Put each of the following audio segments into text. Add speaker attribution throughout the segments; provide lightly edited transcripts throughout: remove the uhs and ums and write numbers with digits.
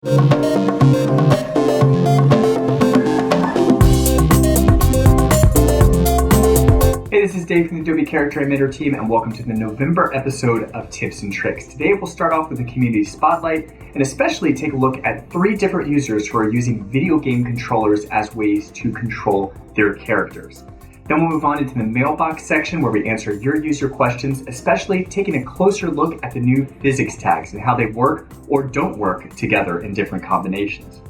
Speaker 1: Hey, this is Dave from the Adobe Character Animator team, and welcome to the November episode of Tips and Tricks. Today we'll start off with a community spotlight and especially take a look at 3 different users who are using video game controllers as ways to control their characters. Then we'll move on into the Mailbox section where we answer your user questions, especially taking a closer look at the new physics tags and how they work or don't work together in different combinations.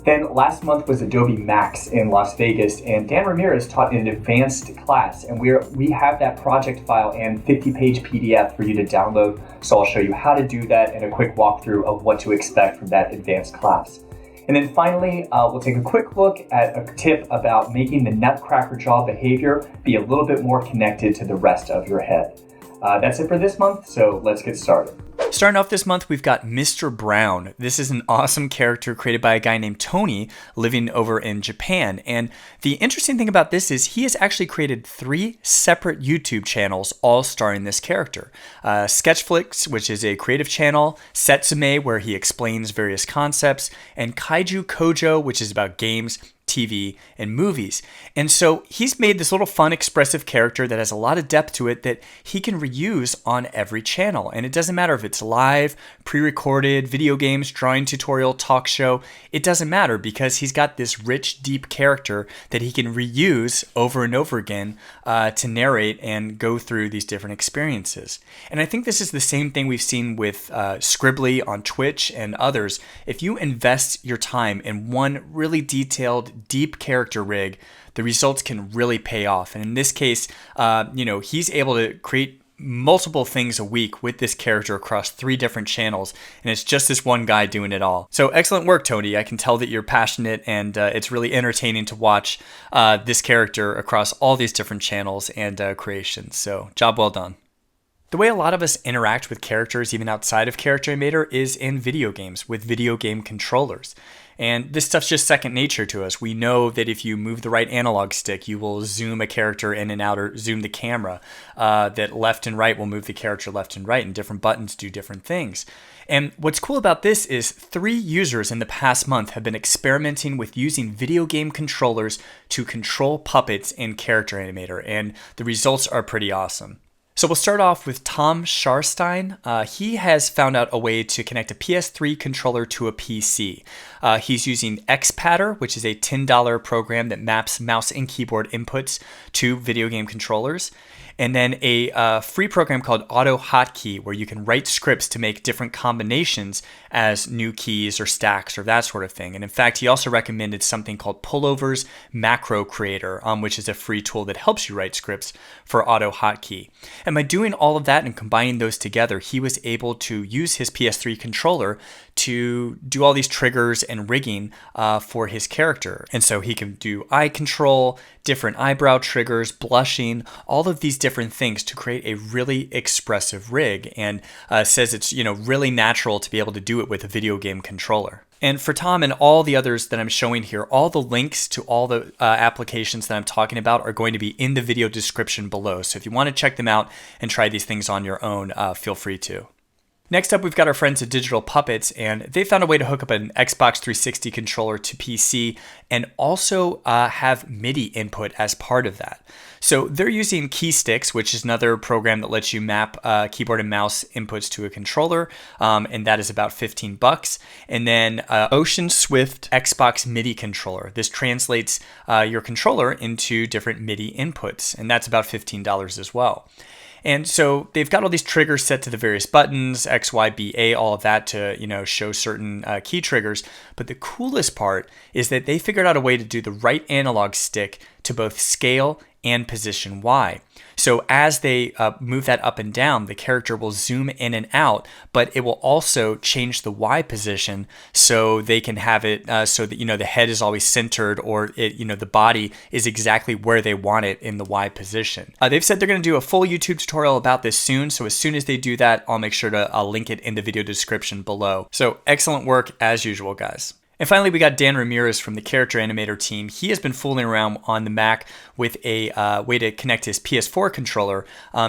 Speaker 1: Then last month was Adobe MAX in Las Vegas, and Dan Ramirez taught an advanced class, and we have that project file and 50-page PDF for you to download, so I'll show you how to do that and a quick walkthrough of what to expect from that advanced class. And then finally, we'll take a quick look at a tip about making the Nutcracker Jaw behavior be a little bit more connected to the rest of your head. That's it for this month, so let's get started.
Speaker 2: Starting off this month, we've got Mr. Brown. This is an awesome character created by a guy named Tony living over in Japan. And the interesting thing about this is he has actually created 3 separate YouTube channels all starring this character. Sketchflix, which is a creative channel, Setsume, where he explains various concepts, and Kaiju Kojo, which is about games, TV, and movies. And so he's made this little fun, expressive character that has a lot of depth to it that he can reuse on every channel. And it doesn't matter if it's live, pre-recorded, video games, drawing tutorial, talk show. It doesn't matter because he's got this rich, deep character that he can reuse over and over again to narrate and go through these different experiences. And I think this is the same thing we've seen with Scribbly on Twitch and others. If you invest your time in one really detailed, deep character rig, the results can really pay off. And in this case, he's able to create multiple things a week with this character across 3 different channels, and it's just this one guy doing it all. So excellent work, Tony. I can tell that you're passionate, and it's really entertaining to watch this character across all these different channels and creations. So job well done. The way a lot of us interact with characters, even outside of Character Animator, is in video games with video game controllers. And this stuff's just second nature to us. We know that if you move the right analog stick, you will zoom a character in and out or zoom the camera. That left and right will move the character left and right, and different buttons do different things. And what's cool about this is 3 users in the past month have been experimenting with using video game controllers to control puppets in Character Animator, and the results are pretty awesome. So we'll start off with Tom Scharstein. He has found out a way to connect a PS3 controller to a PC. He's using XPatter, which is a $10 program that maps mouse and keyboard inputs to video game controllers. And then a free program called Auto Hotkey, where you can write scripts to make different combinations as new keys or stacks or that sort of thing. And in fact, he also recommended something called Pullover's Macro Creator, which is a free tool that helps you write scripts for Auto Hotkey. And by doing all of that and combining those together, he was able to use his PS3 controller to do all these triggers and rigging for his character. And so he can do eye control, different eyebrow triggers, blushing, all of these different things to create a really expressive rig, and says it's really natural to be able to do it with a video game controller. And for Tom and all the others that I'm showing here, all the links to all the applications that I'm talking about are going to be in the video description below. So if you want to check them out and try these things on your own, feel free to. Next up, we've got our friends at Digital Puppets, and they found a way to hook up an Xbox 360 controller to PC and also have MIDI input as part of that. So they're using KeySticks, which is another program that lets you map keyboard and mouse inputs to a controller, and that is about $15. And then Ocean Swift Xbox MIDI controller. This translates your controller into different MIDI inputs, and that's about $15 as well. And so they've got all these triggers set to the various buttons, X, Y, B, A, all of that to, show certain key triggers. But the coolest part is that they figured out a way to do the right analog stick to both scale and position Y. So as they move that up and down, the character will zoom in and out, but it will also change the Y position so they can have it so that, the head is always centered, or the body is exactly where they want it in the Y position. They've said they're going to do a full YouTube tutorial about this soon. So as soon as they do that, I'll make sure to link it in the video description below. So excellent work as usual, guys. And finally, we got Dan Ramirez from the Character Animator team. He has been fooling around on the Mac with a way to connect his PS4 controller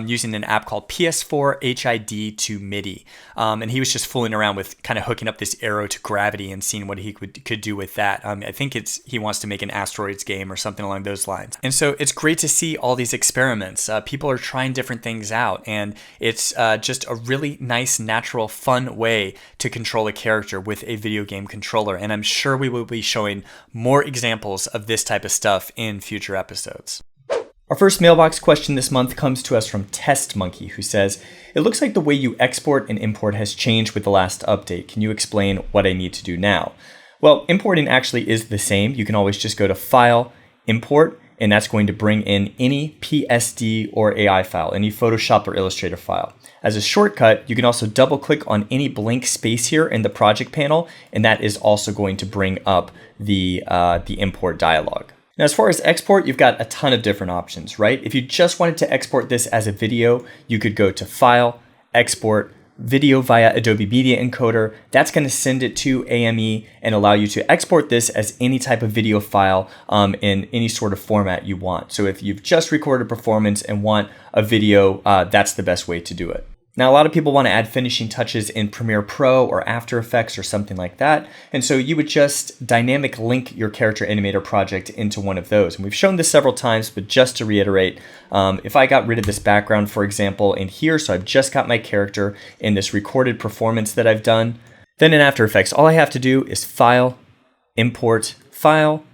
Speaker 2: using an app called PS4 HID to MIDI. And he was just fooling around with kind of hooking up this arrow to gravity and seeing what he could do with that. I think he wants to make an asteroids game or something along those lines. And so it's great to see all these experiments. People are trying different things out, and it's just a really nice, natural, fun way to control a character with a video game controller. And I'm sure we will be showing more examples of this type of stuff in future episodes. Our first mailbox question this month comes to us from Test Monkey, who says, "It looks like the way you export and import has changed with the last update. Can you explain what I need to do now?" Well, importing actually is the same. You can always just go to File, Import, and that's going to bring in any PSD or AI file, any Photoshop or Illustrator file. As a shortcut, you can also double click on any blank space here in the project panel, and that is also going to bring up the import dialog. Now, as far as export, you've got a ton of different options, right? If you just wanted to export this as a video, you could go to File, Export, Video via Adobe Media Encoder. That's going to send it to AME and allow you to export this as any type of video file in any sort of format you want. So if you've just recorded a performance and want a video, that's the best way to do it. Now, a lot of people want to add finishing touches in Premiere Pro or After Effects or something like that. And so you would just dynamic link your character animator project into one of those. And we've shown this several times, but just to reiterate, if I got rid of this background, for example, in here, so I've just got my character in this recorded performance that I've done, then in After Effects, all I have to do is File, Import, File,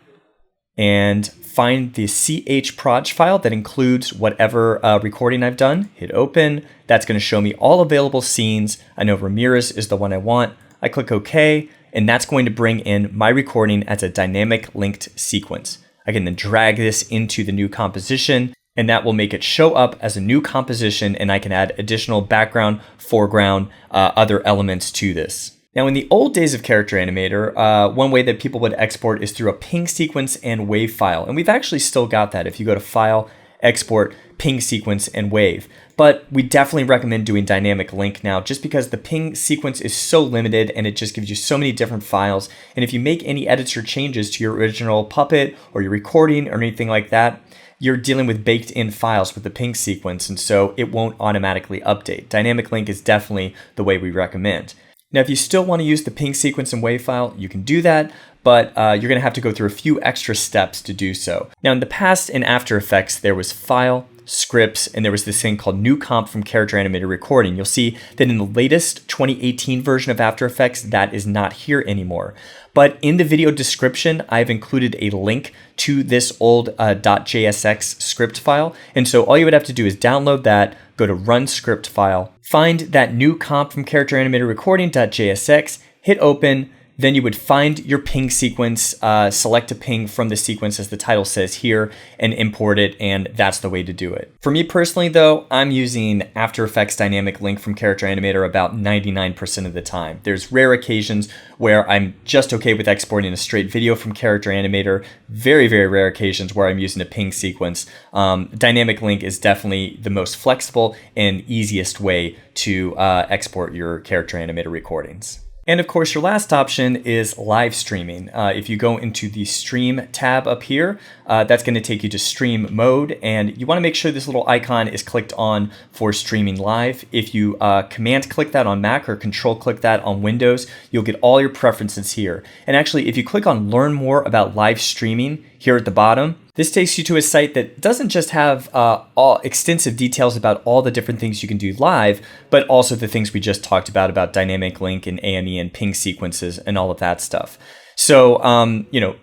Speaker 2: and find the chproj file that includes whatever recording I've done. Hit open. That's going to show me all available scenes. I know Ramirez is the one I want. I click OK, and that's going to bring in my recording as a dynamic linked sequence. I can then drag this into the new composition, and that will make it show up as a new composition, and I can add additional background, foreground, other elements to this. Now, in the old days of Character Animator, one way that people would export is through a ping sequence and wave file. And we've actually still got that if you go to File, Export, Ping Sequence, and Wave. But we definitely recommend doing Dynamic Link now just because the ping sequence is so limited and it just gives you so many different files. And if you make any edits or changes to your original puppet or your recording or anything like that, you're dealing with baked in files with the ping sequence, and so it won't automatically update. Dynamic Link is definitely the way we recommend. Now, if you still want to use the ping sequence and wave file, you can do that, but you're going to have to go through a few extra steps to do so. Now, in the past, in After Effects, there was File, Scripts, and there was this thing called New Comp from Character Animator Recording. You'll see that in the latest 2018 version of After Effects, that is not here anymore. But in the video description, I've included a link to this old .jsx script file. And so all you would have to do is download that, go to Run Script File, find that New Comp from Character Animator Recording.jsx, hit open. Then you would find your ping sequence, select a ping from the sequence as the title says here, and import it, and that's the way to do it. For me personally though, I'm using After Effects Dynamic Link from Character Animator about 99% of the time. There's rare occasions where I'm just okay with exporting a straight video from Character Animator, very, very rare occasions where I'm using a ping sequence. Dynamic Link is definitely the most flexible and easiest way to export your Character Animator recordings. And of course, your last option is live streaming. If you go into the Stream tab up here, that's going to take you to Stream Mode, and you want to make sure this little icon is clicked on for streaming live. If you Command click that on Mac or Control click that on Windows, you'll get all your preferences here. And actually, if you click on Learn More about live streaming here at the bottom, this takes you to a site that doesn't just have all extensive details about all the different things you can do live, but also the things we just talked about Dynamic Link and AME and ping sequences and all of that stuff. So,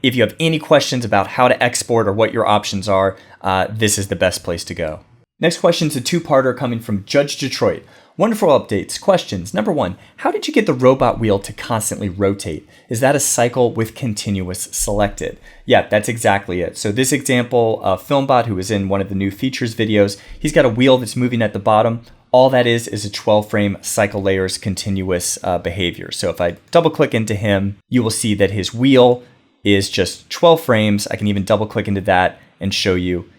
Speaker 2: if you have any questions about how to export or what your options are, this is the best place to go. Next question is a two-parter coming from Judge Detroit. Wonderful updates. Questions. Number 1, how did you get the robot wheel to constantly rotate? Is that a cycle with continuous selected? Yeah, that's exactly it. So this example, Filmbot, who is in one of the new features videos, he's got a wheel that's moving at the bottom. All that is a 12-frame cycle layers continuous behavior. So if I double click into him, you will see that his wheel is just 12 frames. I can even double click into that and show you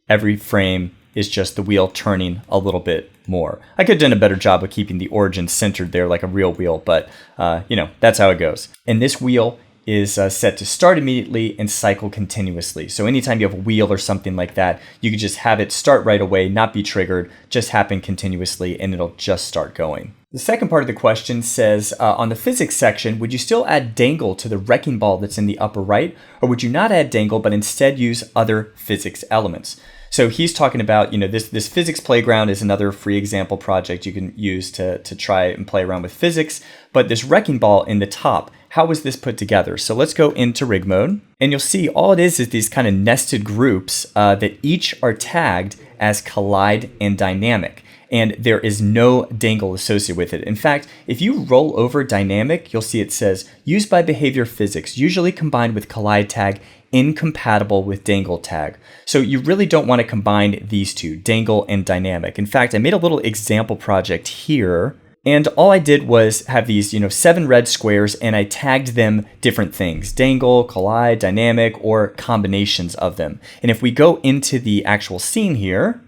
Speaker 2: every frame is just the wheel turning a little bit more. I could have done a better job of keeping the origin centered there like a real wheel, but that's how it goes. And this wheel is set to start immediately and cycle continuously. So anytime you have a wheel or something like that, you can just have it start right away, not be triggered, just happen continuously, and it'll just start going. The second part of the question says, on the physics section, would you still add dangle to the wrecking ball that's in the upper right, or would you not add dangle but instead use other physics elements? So he's talking about, this physics playground is another free example project you can use to try and play around with physics. But this wrecking ball in the top, how was this put together? So let's go into rig mode, and you'll see all it is these kind of nested groups that each are tagged as collide and dynamic. And there is no dangle associated with it. In fact, if you roll over dynamic, you'll see it says, used by behavior physics, usually combined with collide tag, incompatible with dangle tag. So you really don't want to combine these two, dangle and dynamic. In fact, I made a little example project here, and all I did was have these, 7 red squares, and I tagged them different things, dangle, collide, dynamic, or combinations of them. And if we go into the actual scene here,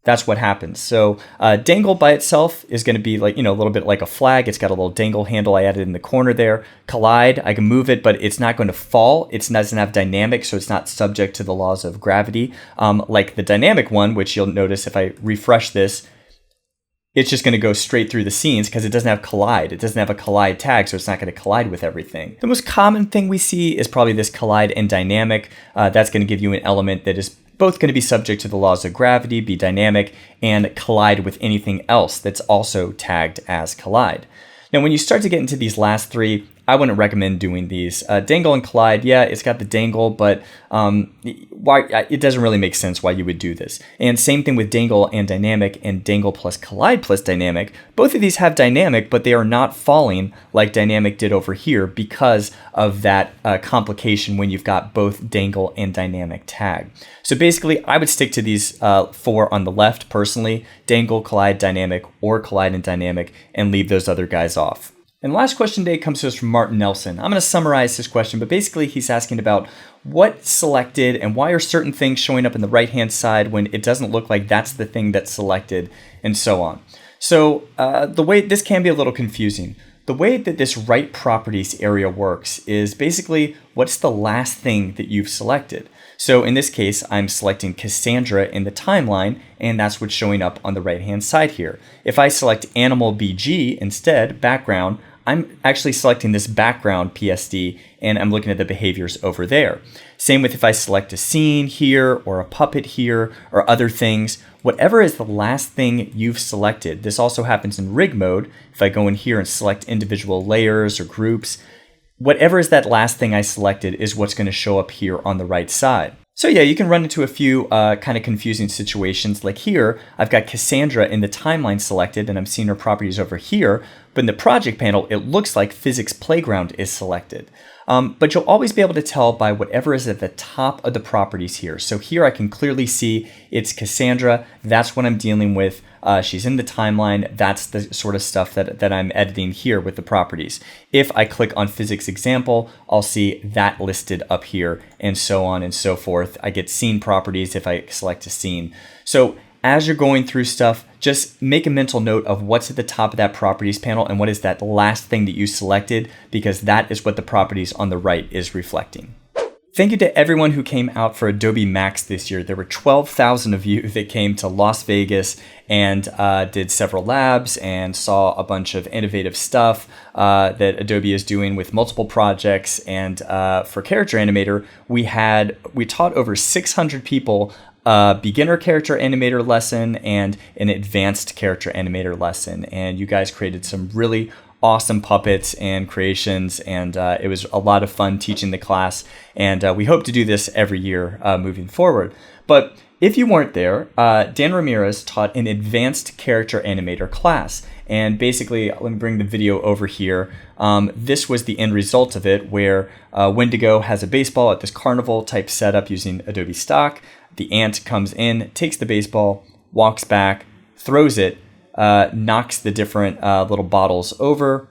Speaker 2: that's what happens. So dangle by itself is going to be like, a little bit like a flag. It's got a little dangle handle I added in the corner there. Collide, I can move it, but it's not going to fall. It doesn't have dynamic, so it's not subject to the laws of gravity. Like the dynamic one, which you'll notice if I refresh this, it's just going to go straight through the scenes because it doesn't have collide. It doesn't have a collide tag, so it's not going to collide with everything. The most common thing we see is probably this collide and dynamic. That's going to give you an element that is both going to be subject to the laws of gravity, be dynamic, and collide with anything else that's also tagged as collide. Now, when you start to get into these last three, I wouldn't recommend doing these. Dangle and collide, yeah, it's got the dangle, but it doesn't really make sense why you would do this. And same thing with dangle and dynamic, and dangle plus collide plus dynamic. Both of these have dynamic, but they are not falling like dynamic did over here because of that complication when you've got both dangle and dynamic tag. So basically, I would stick to these 4 on the left personally, dangle, collide, dynamic, or collide and dynamic, and leave those other guys off. And the last question today comes to us from Martin Nelson. I'm going to summarize this question, but basically he's asking about what's selected and why are certain things showing up in the right-hand side when it doesn't look like that's the thing that's selected, and so on. So the way this can be a little confusing. The way that this right properties area works is basically what's the last thing that you've selected. So in this case, I'm selecting Cassandra in the timeline, and that's what's showing up on the right-hand side here. If I select Animal BG instead, background, I'm actually selecting this background PSD, and I'm looking at the behaviors over there. Same with if I select a scene here, or a puppet here, or other things. Whatever is the last thing you've selected, this also happens in rig mode. If I go in here and select individual layers or groups, whatever is that last thing I selected is what's going to show up here on the right side. So yeah, you can run into a few kind of confusing situations. Like here, I've got Cassandra in the timeline selected, and I'm seeing her properties over here. But in the project panel, it looks like Physics Playground is selected. But you'll always be able to tell by whatever is at the top of the properties here. So here I can clearly see it's Cassandra. That's what I'm dealing with. She's in the timeline. That's the sort of stuff that I'm editing here with the properties. If I click on Physics Example, I'll see that listed up here, and so on and so forth. I get scene properties if I select a scene. So as you're going through stuff, just make a mental note of what's at the top of that properties panel and what is that last thing that you selected, because that is what the properties on the right is reflecting. Thank you to everyone who came out for Adobe MAX this year. There were 12,000 of you that came to Las Vegas and did several labs and saw a bunch of innovative stuff that Adobe is doing with multiple projects. And for Character Animator, we taught over 600 people beginner character animator lesson and an advanced character animator lesson. And you guys created some really awesome puppets and creations, and it was a lot of fun teaching the class, and we hope to do this every year moving forward. But if you weren't there, Dan Ramirez taught an advanced character animator class, and basically, let me bring the video over here. This was the end result of it, where Wendigo has a baseball at this carnival type setup using Adobe Stock. The ant comes in, takes the baseball, walks back, throws it, knocks the different little bottles over,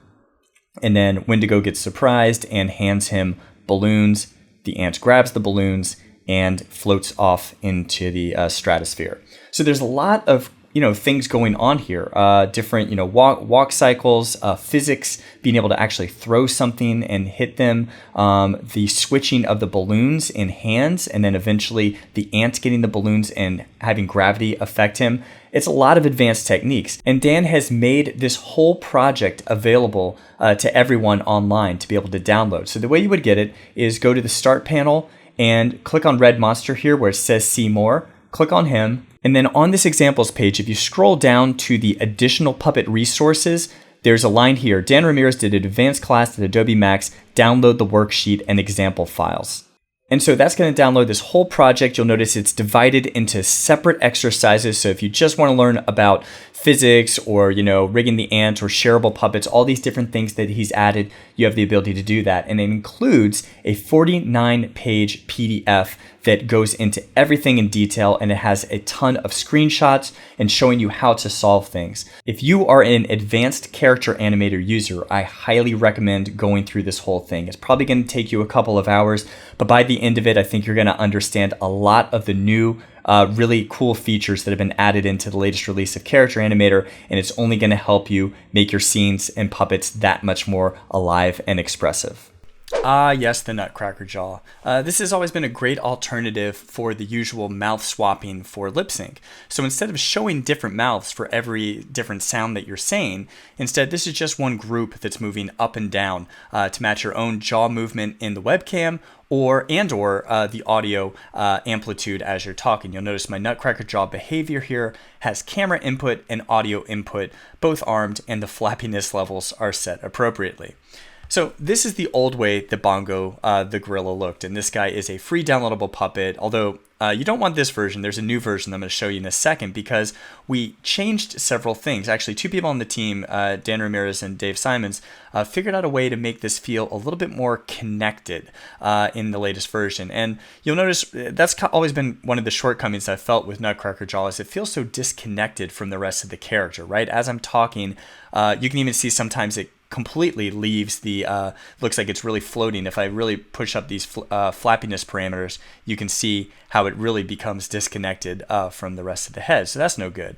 Speaker 2: and then Wendigo gets surprised and hands him balloons. The ant grabs the balloons and floats off into the stratosphere. So there's a lot of things going on here, different, walk cycles, physics, being able to actually throw something and hit them, the switching of the balloons in hands, and then eventually the ant getting the balloons and having gravity affect him. It's a lot of advanced techniques. And Dan has made this whole project available to everyone online to be able to download. So the way you would get it is go to the start panel and click on Red Monster here where it says see more. Click on him. And then on this examples page, if you scroll down to the additional puppet resources, there's a line here. Dan Ramirez did an advanced class at Adobe MAX. Download the worksheet and example files. And so that's going to download this whole project. You'll notice it's divided into separate exercises. So if you just want to learn about physics or, rigging the ant or shareable puppets, all these different things that he's added, you have the ability to do that. And it includes a 49-page PDF that goes into everything in detail, and it has a ton of screenshots and showing you how to solve things. If you are an advanced character animator user, I highly recommend going through this whole thing. It's probably going to take you a couple of hours, but by the end of it, I think you're going to understand a lot of the new really cool features that have been added into the latest release of Character Animator, and it's only going to help you make your scenes and puppets that much more alive and expressive. Ah, yes, the Nutcracker Jaw. This has always been a great alternative for the usual mouth swapping for lip sync. So instead of showing different mouths for every different sound that you're saying, instead this is just one group that's moving up and down to match your own jaw movement in the webcam or the audio amplitude as you're talking. You'll notice my Nutcracker Jaw behavior here has camera input and audio input, both armed, and the flappiness levels are set appropriately. So this is the old way that Bongo the gorilla looked, and this guy is a free downloadable puppet, although you don't want this version. There's a new version I'm going to show you in a second because we changed several things. Actually, two people on the team, Dan Ramirez and Dave Simons, figured out a way to make this feel a little bit more connected in the latest version. And you'll notice that's always been one of the shortcomings I felt with Nutcracker Jaw is it feels so disconnected from the rest of the character, right? As I'm talking, you can even see sometimes it completely leaves the looks like it's really floating. If I really push up these flappiness parameters, you can see how it really becomes disconnected from the rest of the head. So that's no good.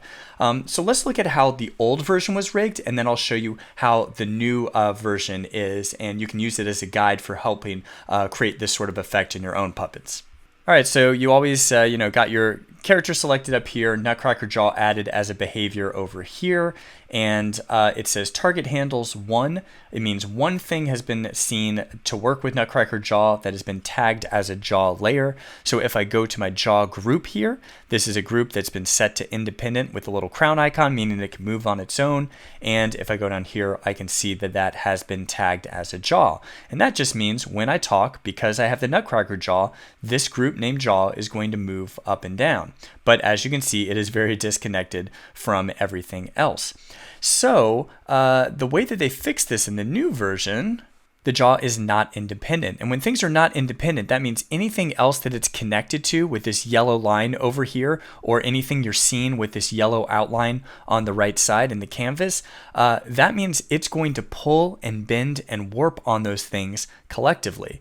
Speaker 2: So let's look at how the old version was rigged, and then I'll show you how the new version is, and you can use it as a guide for helping create this sort of effect in your own puppets. All right, so you always got your character selected up here, Nutcracker Jaw added as a behavior over here, and it says target handles 1. It means one thing has been seen to work with Nutcracker Jaw that has been tagged as a jaw layer. So if I go to my jaw group here, this is a group that's been set to independent with a little crown icon, meaning it can move on its own. And if I go down here, I can see that that has been tagged as a jaw. And that just means when I talk, because I have the Nutcracker Jaw, this group named jaw is going to move up and down. But as you can see, it is very disconnected from everything else. So the way that they fix this in the new version, the jaw is not independent. And when things are not independent, that means anything else that it's connected to with this yellow line over here, or anything you're seeing with this yellow outline on the right side in the canvas, that means it's going to pull and bend and warp on those things collectively.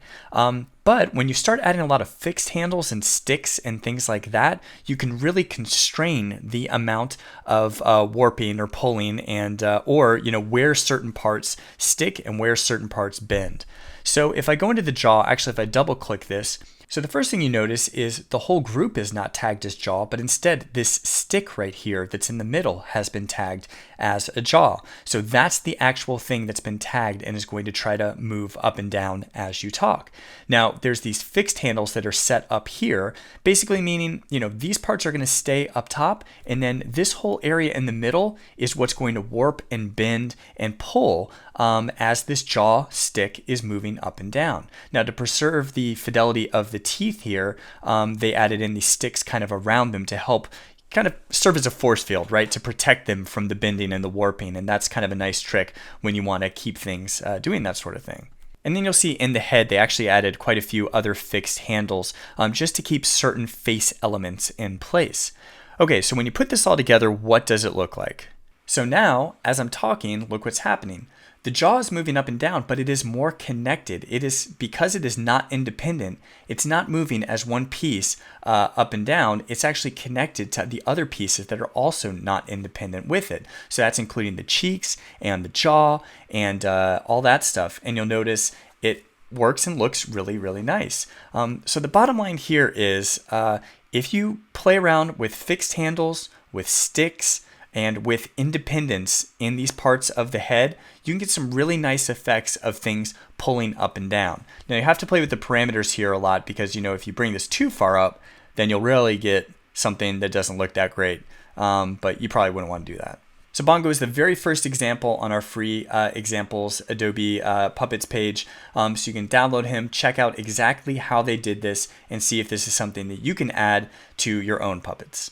Speaker 2: But when you start adding a lot of fixed handles and sticks and things like that, you can really constrain the amount of warping or pulling and or where certain parts stick and where certain parts bend. So if I go into the jaw, actually if I double click this, so the first thing you notice is the whole group is not tagged as jaw, but instead this stick right here that's in the middle has been tagged as a jaw. So that's the actual thing that's been tagged and is going to try to move up and down as you talk. Now there's these fixed handles that are set up here, basically meaning, these parts are going to stay up top, and then this whole area in the middle is what's going to warp and bend and pull as this jaw stick is moving up and down. Now to preserve the fidelity of the teeth here, they added in these sticks kind of around them to help kind of serve as a force field, right, to protect them from the bending and the warping. And that's kind of a nice trick when you want to keep things doing that sort of thing. And then you'll see in the head, they actually added quite a few other fixed handles just to keep certain face elements in place. Okay, so when you put this all together, what does it look like? So now, as I'm talking, look what's happening. The jaw is moving up and down, but it is more connected. It is, because it is not independent, it's not moving as one piece up and down. It's actually connected to the other pieces that are also not independent with it. So that's including the cheeks and the jaw and all that stuff. And you'll notice it works and looks really, really nice. So the bottom line here is if you play around with fixed handles, with sticks, and with independence in these parts of the head, you can get some really nice effects of things pulling up and down. Now you have to play with the parameters here a lot because, if you bring this too far up, then you'll really get something that doesn't look that great. But you probably wouldn't want to do that. So Bongo is the very first example on our free examples Adobe Puppets page. So you can download him, check out exactly how they did this, and see if this is something that you can add to your own puppets.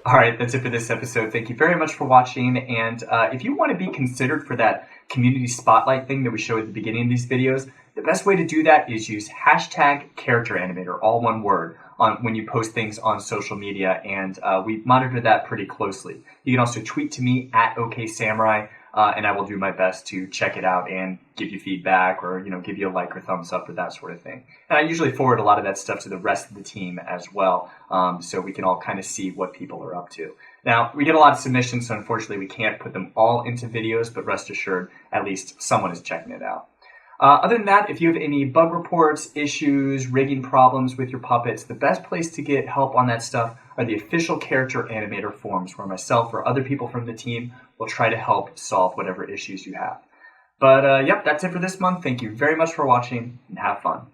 Speaker 1: All right, that's it for this episode. Thank you very much for watching. And if you want to be considered for that community spotlight thing that we show at the beginning of these videos, the best way to do that is use #CharacterAnimator, all one word, when you post things on social media. And we monitor that pretty closely. You can also tweet to me @OKSamurai, and I will do my best to check it out and give you feedback or give you a like or thumbs up or that sort of thing. And I usually forward a lot of that stuff to the rest of the team as well, so we can all kind of see what people are up to. Now, we get a lot of submissions, so unfortunately we can't put them all into videos, but rest assured, at least someone is checking it out. Other than that, if you have any bug reports, issues, rigging problems with your puppets, the best place to get help on that stuff are the official Character Animator forums, where myself or other people from the team will try to help solve whatever issues you have. But yep, that's it for this month. Thank you very much for watching, and have fun.